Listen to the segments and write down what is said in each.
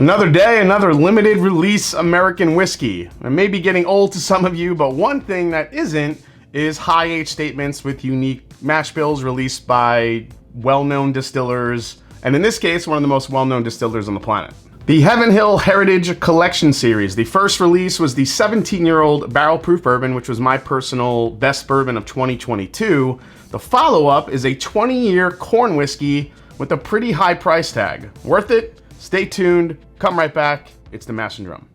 Another day, another limited release American whiskey. It may be getting old to some of you, but one thing that isn't is high age statements with unique mash bills released by well-known distillers, and in this case, one of the most well-known distillers on the planet. The Heaven Hill Heritage Collection Series. The first release was the 17-year-old barrel proof bourbon, which was my personal best bourbon of 2022. The follow-up is a 20-year corn whiskey with a pretty high price tag. Worth it? Stay tuned, come right back. It's the Mash and Drum.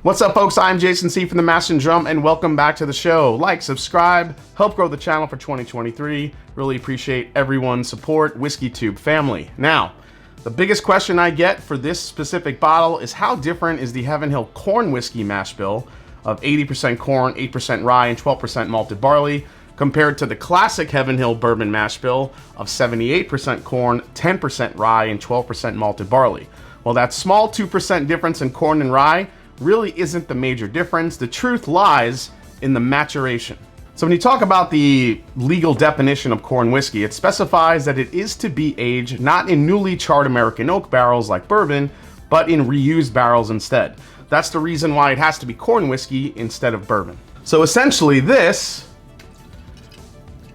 What's up, folks? I'm Jason C. from the Mash and Drum, and welcome back to the show. Like, subscribe, help grow the channel for 2023. Really appreciate everyone's support, WhiskeyTube family. Now, the biggest question I get for this specific bottle is how different is the Heaven Hill Corn Whiskey mash bill of 80% corn, 8% rye, and 12% malted barley compared to the classic Heaven Hill Bourbon mash bill of 78% corn, 10% rye, and 12% malted barley. Well, that small 2% difference in corn and rye really isn't the major difference. The truth lies in the maturation. So when you talk about the legal definition of corn whiskey, it specifies that it is to be aged not in newly charred American oak barrels like bourbon, but in reused barrels instead. That's the reason why it has to be corn whiskey instead of bourbon. So essentially this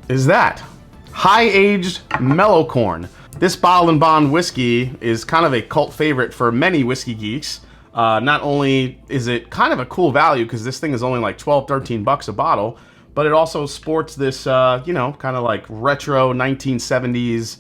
is that. High-aged mellow corn. This bottle and bond whiskey is kind of a cult favorite for many whiskey geeks. Not only is it kind of a cool value because this thing is only like 12, 13 bucks a bottle, but it also sports this, kind of like retro 1970s,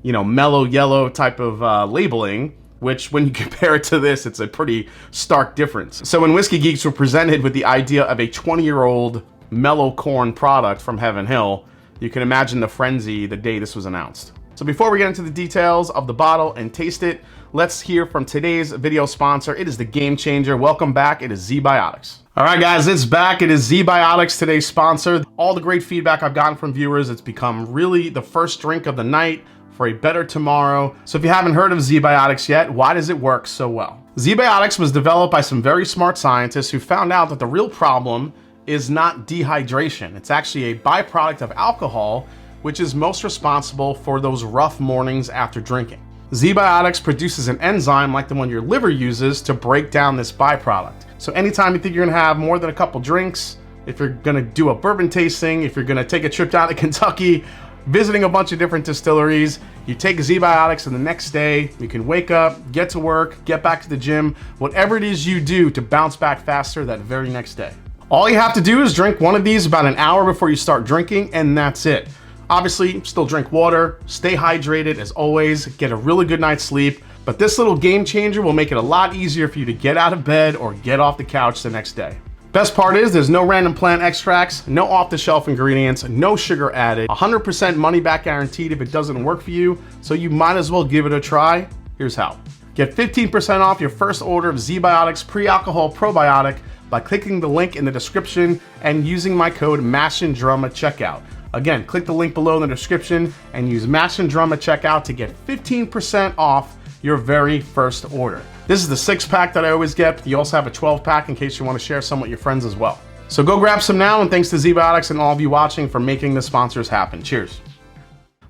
mellow yellow type of labeling, which when you compare it to this, it's a pretty stark difference. So when whiskey geeks were presented with the idea of a 20-year-old mellow corn product from Heaven Hill, you can imagine the frenzy the day this was announced. So before we get into the details of the bottle and taste it, let's hear from today's video sponsor. It is the Game Changer. Welcome back. It is ZBiotics. All right, guys, it's back. It is ZBiotics, today's sponsor. All the great feedback I've gotten from viewers, it's become really the first drink of the night for a better tomorrow. So if you haven't heard of ZBiotics yet, why does it work so well? ZBiotics was developed by some very smart scientists who found out that the real problem is not dehydration. It's actually a byproduct of alcohol, which is most responsible for those rough mornings after drinking. ZBiotics produces an enzyme like the one your liver uses to break down this byproduct. So anytime you think you're gonna have more than a couple drinks, if you're gonna do a bourbon tasting, if you're gonna take a trip down to Kentucky, visiting a bunch of different distilleries, you take ZBiotics and the next day you can wake up, get to work, get back to the gym, whatever it is you do to bounce back faster that very next day. All you have to do is drink one of these about an hour before you start drinking, and that's it. Obviously, still drink water, stay hydrated as always, get a really good night's sleep, but this little game changer will make it a lot easier for you to get out of bed or get off the couch the next day. Best part is there's no random plant extracts, no off-the-shelf ingredients, no sugar added, 100% money back guaranteed if it doesn't work for you, so you might as well give it a try. Here's how. Get 15% off your first order of ZBiotics pre-alcohol probiotic by clicking the link in the description and using my code MASHANDDRUM at checkout. Again, click the link below in the description and use Mash and Drum at checkout to get 15% off your very first order. This is the 6-pack that I always get, but you also have a 12-pack in case you want to share some with your friends as well. So go grab some now, and thanks to ZBiotics and all of you watching for making the sponsors happen. Cheers.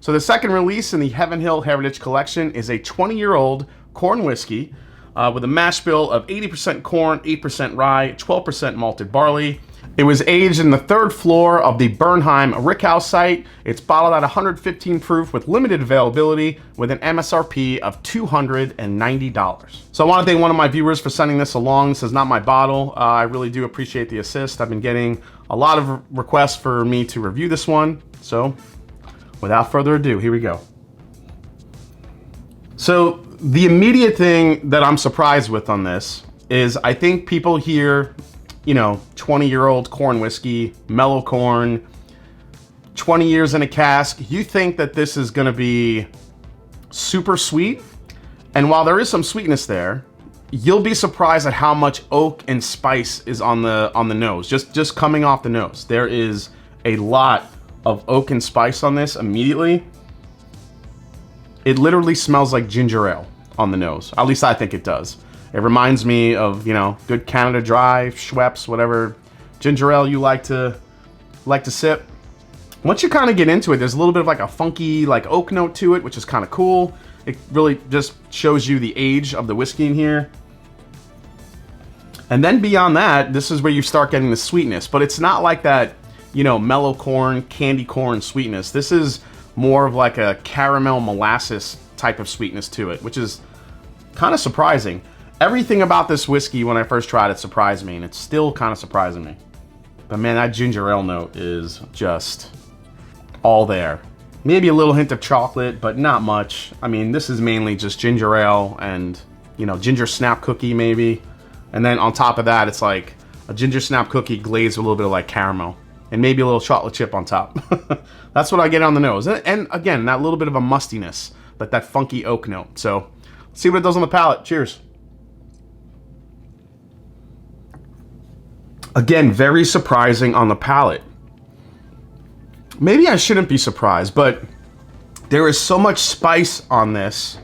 So the second release in the Heaven Hill Heritage Collection is a 20-year-old corn whiskey with a mash bill of 80% corn, 8% rye, 12% malted barley. It was aged in the 3rd floor of the Bernheim Rickhouse site. It's bottled at 115 proof with limited availability with an MSRP of $290. So I want to thank one of my viewers for sending this along. This is not my bottle. I really do appreciate the assist. I've been getting a lot of requests for me to review this one. So without further ado, here we go. So the immediate thing that I'm surprised with on this is I think people hear 20-year-old corn whiskey, mellow corn, 20 years in a cask. You think that this is gonna be super sweet. And while there is some sweetness there, you'll be surprised at how much oak and spice is on the nose, just coming off the nose. There is a lot of oak and spice on this immediately. It literally smells like ginger ale. on the nose. At least I think it does. It reminds me of, you know, good Canada Dry, Schweppes, whatever ginger ale you like to sip. Once you kind of get into it, there's a little bit of like a funky like oak note to it, which is kind of cool. It really just shows you the age of the whiskey in here. And then beyond that, this is where you start getting the sweetness, but it's not like that, you know, mellow corn, candy corn sweetness. This is more of like a caramel molasses type of sweetness to it, which is kind of surprising. Everything about this whiskey when I first tried it surprised me, and it's still kind of surprising me. But man, that ginger ale note is just all there. Maybe a little hint of chocolate, but not much. I mean, this is mainly just ginger ale and, you know, ginger snap cookie maybe. And then on top of that, it's like a ginger snap cookie glazed with a little bit of like caramel. And maybe a little chocolate chip on top. That's what I get on the nose. And again, that little bit of a mustiness, but that funky oak note. So, let's see what it does on the palate. Cheers. Again, very surprising on the palate. Maybe I shouldn't be surprised, but there is so much spice on this.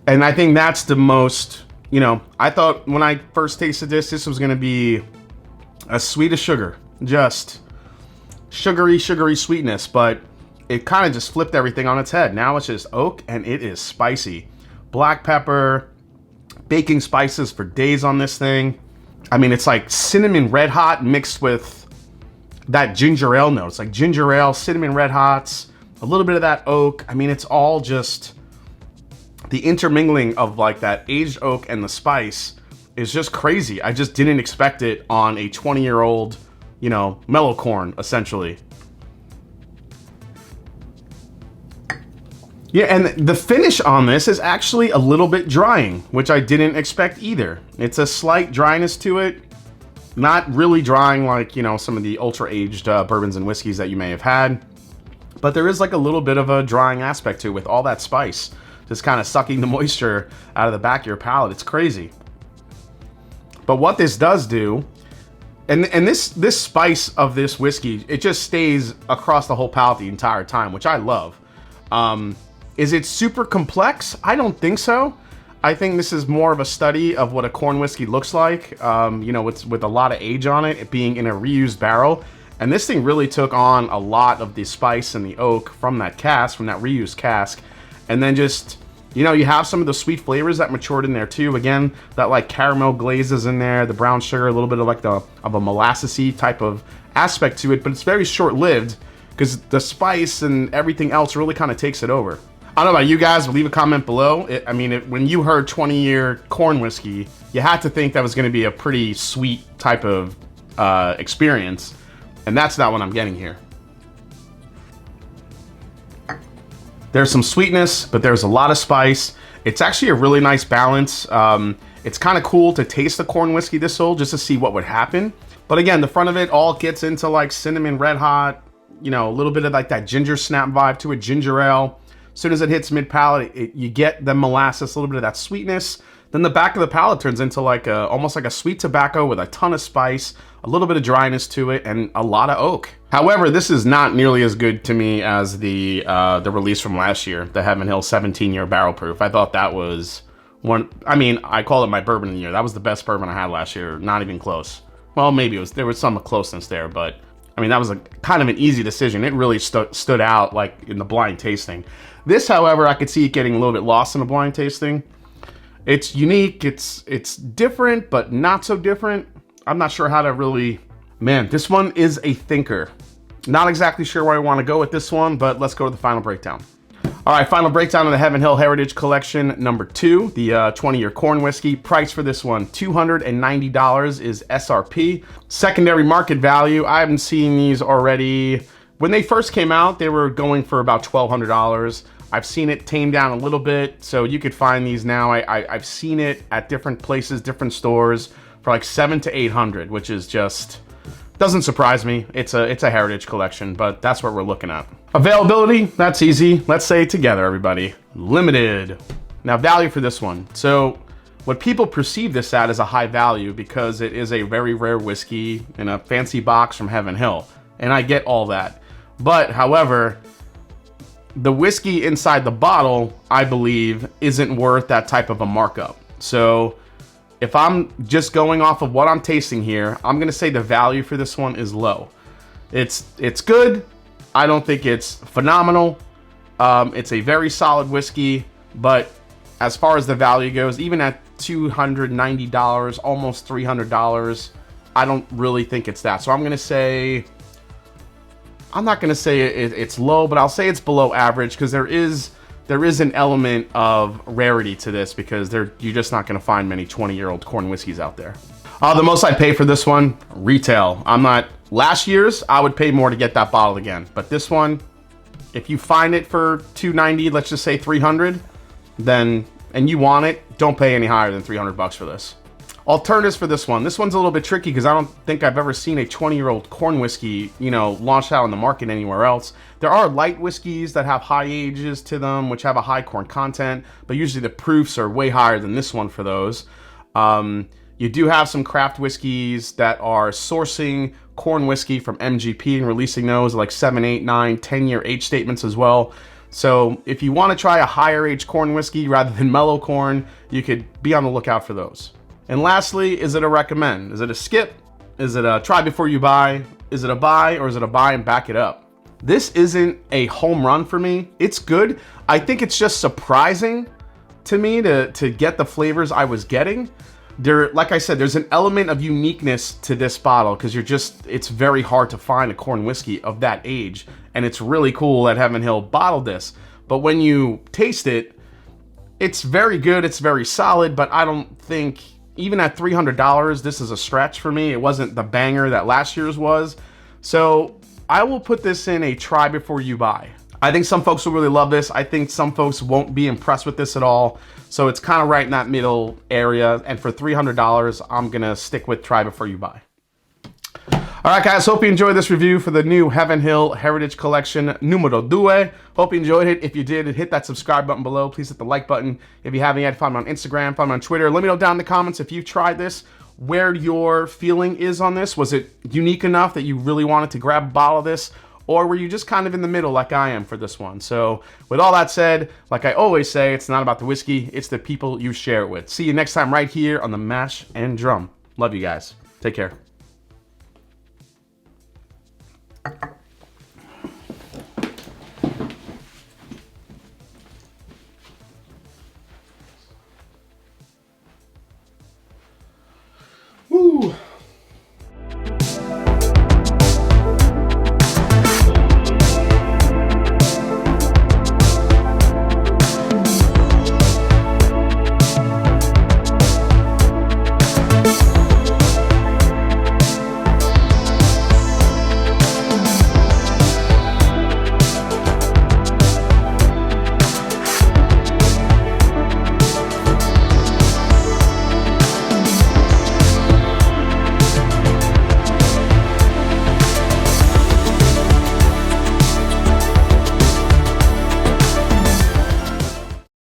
And I think that's the most, you know, I thought when I first tasted this was going to be as sweet as sugar. Just sugary sweetness, but it kind of just flipped everything on its head. Now it's just oak, and it is spicy. Black pepper, baking spices for days on this thing. I mean, it's like cinnamon red hot mixed with that ginger ale note. It's like ginger ale, cinnamon red hots, a little bit of that oak. I mean, it's all just the intermingling of like that aged oak and the spice is just crazy. I just didn't expect it on a 20-year-old, you know, mellow corn, essentially. Yeah, and the finish on this is actually a little bit drying, which I didn't expect either. It's a slight dryness to it. Not really drying like, you know, some of the ultra-aged bourbons and whiskeys that you may have had. But there is like a little bit of a drying aspect to it with all that spice. Just kind of sucking the moisture out of the back of your palate. It's crazy. But what this does do, and this spice of this whiskey, it just stays across the whole palate the entire time, which I love. Is it super complex? I don't think so. I think this is more of a study of what a corn whiskey looks like, you know, with a lot of age on it being in a reused barrel. And this thing really took on a lot of the spice and the oak from that cask, from that reused cask. And then just, you know, you have some of the sweet flavors that matured in there too. Again, that like caramel glaze is in there, the brown sugar, a little bit of like of a molassesy type of aspect to it, but it's very short-lived because the spice and everything else really kind of takes it over. I don't know about you guys, but leave a comment below. When you heard 20-year corn whiskey, you had to think that was going to be a pretty sweet type of experience, and that's not what I'm getting here. There's some sweetness, but there's a lot of spice. It's actually a really nice balance. It's kind of cool to taste the corn whiskey this old just to see what would happen. But again, the front of it all gets into like cinnamon red hot, you know, a little bit of like that ginger snap vibe to it, ginger ale. As soon as it hits mid palate, you get the molasses, a little bit of that sweetness. Then the back of the palate turns into like almost like a sweet tobacco with a ton of spice, a little bit of dryness to it, and a lot of oak. However, this is not nearly as good to me as the release from last year, the Heaven Hill 17-year barrel proof. I thought that was one. I mean, I call it my bourbon of the year. That was the best bourbon I had last year. Not even close. Well, maybe there was some closeness there, but I mean, that was a kind of an easy decision. It really stood out like in the blind tasting. This, however, I could see it getting a little bit lost in the blind tasting. It's unique, it's different, but not so different. I'm not sure how to really... Man, this one is a thinker. Not exactly sure where I want to go with this one, but let's go to the final breakdown. All right, final breakdown of the Heaven Hill Heritage Collection number 2, the 20-year corn whiskey. Price for this one, $290 is SRP. Secondary market value, I haven't seen these already. When they first came out, they were going for about $1,200. I've seen it tame down a little bit, so you could find these now. I've seen it at different places, different stores for like $700 to $800, which is just... doesn't surprise me. It's a heritage collection, but that's what we're looking at. Availability, that's easy. Let's say it together, everybody. Limited. Now, value for this one. So what people perceive this at is a high value because it is a very rare whiskey in a fancy box from Heaven Hill. And I get all that. But, however, the whiskey inside the bottle, I believe, isn't worth that type of a markup. So if I'm just going off of what I'm tasting here, I'm gonna say the value for this one is low. It's good. I don't think it's phenomenal. It's a very solid whiskey, but as far as the value goes, even at $290, almost $300, I don't really think it's that. So I'm gonna say, I'm not gonna say it's low, but I'll say it's below average, because there is an element of rarity to this, because you're just not gonna find many 20-year-old corn whiskeys out there. The most I'd pay for this one, retail. Last year's, I would pay more to get that bottle again. But this one, if you find it for $290, let's just say $300, then, and you want it, don't pay any higher than $300 for this. Alternatives for this one. This one's a little bit tricky because I don't think I've ever seen a 20-year-old corn whiskey, launched out in the market anywhere else. There are light whiskeys that have high ages to them, which have a high corn content, but usually the proofs are way higher than this one for those. You do have some craft whiskeys that are sourcing corn whiskey from MGP and releasing those like 7, 8, 9, 10-year age statements as well. So if you want to try a higher age corn whiskey rather than mellow corn, you could be on the lookout for those. And lastly, is it a recommend? Is it a skip? Is it a try before you buy? Is it a buy, or is it a buy and back it up? This isn't a home run for me. It's good. I think it's just surprising to me to get the flavors I was getting. Like I said, there's an element of uniqueness to this bottle, because it's very hard to find a corn whiskey of that age. And it's really cool that Heaven Hill bottled this. But when you taste it, it's very good. It's very solid, but I don't think, even at $300, this is a stretch for me. It wasn't the banger that last year's was. So I will put this in a try before you buy. I think some folks will really love this. I think some folks won't be impressed with this at all. So it's kind of right in that middle area. And for $300, I'm gonna stick with try before you buy. All right, guys, hope you enjoyed this review for the new Heaven Hill Heritage Collection Numero 2. Hope you enjoyed it. If you did, hit that subscribe button below. Please hit the like button. If you haven't yet, find me on Instagram, find me on Twitter. Let me know down in the comments if you've tried this, where your feeling is on this. Was it unique enough that you really wanted to grab a bottle of this? Or were you just kind of in the middle like I am for this one? So with all that said, like I always say, it's not about the whiskey, it's the people you share it with. See you next time right here on The Mash and Drum. Love you guys. Take care.